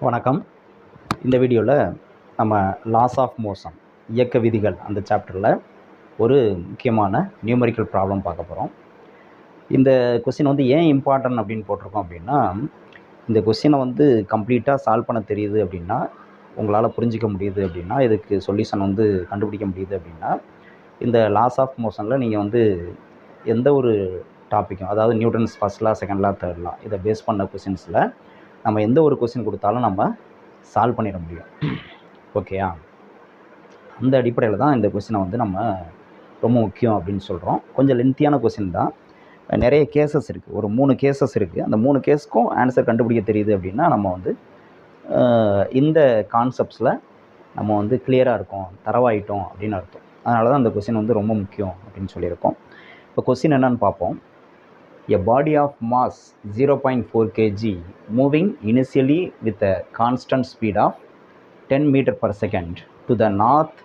வணக்கம். இந்த வீடியோவில் நம்ம லாஸ் ஆஃப் மோஷன் இயக்க விதிகள் அந்த சாப்டரில் ஒரு முக்கியமான நியூமரிக்கல் ப்ராப்ளம் பார்க்க போகிறோம். இந்த கொஸ்டின் ஏன் இம்பார்ட்டன்ட் அப்படின்னு போட்டிருக்கோம் அப்படின்னா, இந்த கொஸ்டினை கம்ப்ளீட்டாக சால்வ் பண்ண தெரியுது அப்படின்னா, உங்களால் புரிஞ்சிக்க முடியுது அப்படின்னா, இதுக்கு சொல்யூஷன் கண்டுபிடிக்க முடியுது அப்படின்னா, இந்த லாஸ் ஆஃப் மோஷனில் நீங்கள் எந்த ஒரு டாப்பிக்கும், அதாவது நியூட்டன்ஸ் ஃபர்ஸ்ட் லா, செகண்ட் லா, தேர்ட் லா, இதை பேஸ் பண்ண கொஸ்டின்ஸில் நம்ம எந்த ஒரு கொஸ்டின் கொடுத்தாலும் நம்ம சால்வ் பண்ணிட முடியும். ஓகேயா? அந்த அடிப்படையில் தான் இந்த கொஸ்டினை நம்ம ரொம்ப முக்கியம் அப்படின்னு சொல்கிறோம். கொஞ்சம் லென்த்தியான கொஸ்டின் தான், நிறைய கேசஸ் இருக்குது, ஒரு 3 கேசஸ் இருக்குது. அந்த 3 கேஸுக்கும் ஆன்சர் கண்டுபிடிக்க தெரியுது அப்படின்னா நம்ம இந்த கான்செப்ட்ஸில் நம்ம கிளியராக இருக்கோம், தரவாயிட்டோம் அப்படின்னு அர்த்தம். அதனால தான் அந்த கொஸ்டின் ரொம்ப முக்கியம் அப்படின்னு சொல்லியிருக்கோம். இப்போ கொஸ்டின் என்னன்னு பார்ப்போம். A body of mass 0.4 kg moving initially with a constant speed of 10 meter per second to the north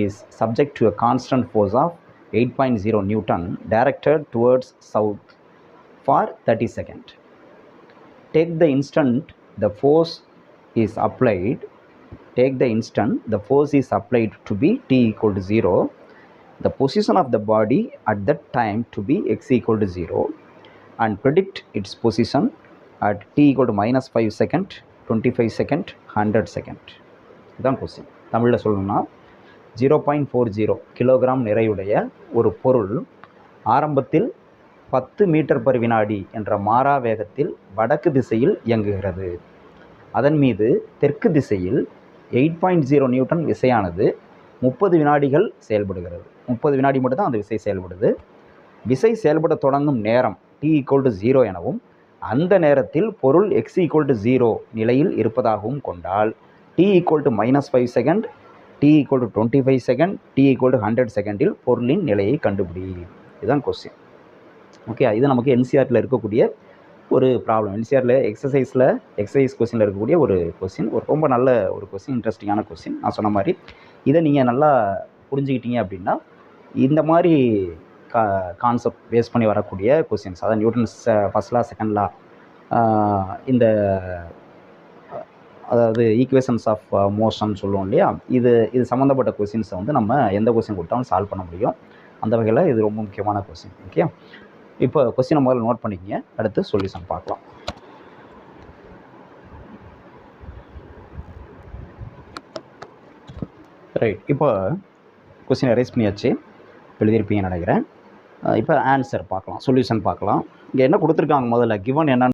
is subject to a constant force of 8.0 Newton directed towards south for 30 seconds. Take the instant the force is applied to be t equal to 0, the position of the body at that time to be x equal to 0, and predict its position at t equal to minus 5 second, 25 second, 100 second. இதுதான் question. தமிழில் சொல்லணும்னா 0.40 kilogram நிறையுடைய ஒரு பொருள் ஆரம்பத்தில் 10 metre per வினாடி என்ற மாறா வேகத்தில் வடக்கு திசையில் இயங்குகிறது. அதன் மீது தெற்கு திசையில் 8.0 நியூட்டன் விசையானது 30 வினாடிகள் செயல்படுகிறது. 30 வினாடி மட்டும் தான் அந்த விசை செயல்படுது. விசை செயல்பட தொடங்கும் நேரம் t equal to 0 எனவும், அந்த நேரத்தில் பொருள் x equal to 0 நிலையில் இருப்பதாகவும் கொண்டால் t equal to minus 5 second, t equal to 25 second, t equal to 100 செகண்டில் பொருளின் நிலையை கண்டுபிடி. இதுதான் கொஸ்டின். ஓகே, இது நமக்கு என்சிஆர்டில் இருக்கக்கூடிய ஒரு ப்ராப்ளம். என்சிஆரில் எக்ஸசைஸ் கொஸ்டினில் இருக்கக்கூடிய ஒரு கொஸ்டின், ரொம்ப நல்ல ஒரு கொஸ்டின், இன்ட்ரெஸ்டிங்கான கொஸ்டின். நான் சொன்ன மாதிரி இதை நீங்கள் நல்லா புரிஞ்சுக்கிட்டீங்க அப்படின்னா இந்த மாதிரி கான்செப்ட் பேஸ் பண்ணி வரக்கூடிய கொஸ்டின்ஸ், அதாவது நியூட்டன்ஸ் ஃபர்ஸ்ட் லா, செகண்ட் லா, இந்த அதாவது ஈக்குவேஷன்ஸ் ஆஃப் மோஷன் சொல்லுவோம் இல்லையா, இது சம்மந்தப்பட்ட கொஸ்டின்ஸை நம்ம எந்த கொஸ்டின் கொடுத்தாலும் சால்வ் பண்ண முடியும். அந்த வகையில் இது ரொம்ப முக்கியமான கொஸ்டின். ஓகே, இப்போ கொஸ்டினை முதல்ல நோட் பண்ணிக்கங்க, அடுத்து சொல்யூஷன் பார்க்கலாம். ரைட், இப்போ கொஸ்டினை ரைஸ் பண்ணியாச்சு, எழுதியிருப்பீங்கன்னு நினைக்கிறேன். இப்போ ஆன்சர் பார்க்கலாம், சொல்யூஷன் பார்க்கலாம். இங்கே என்ன கொடுத்துருக்காங்க, முதல்ல கிவன் என்னன்னு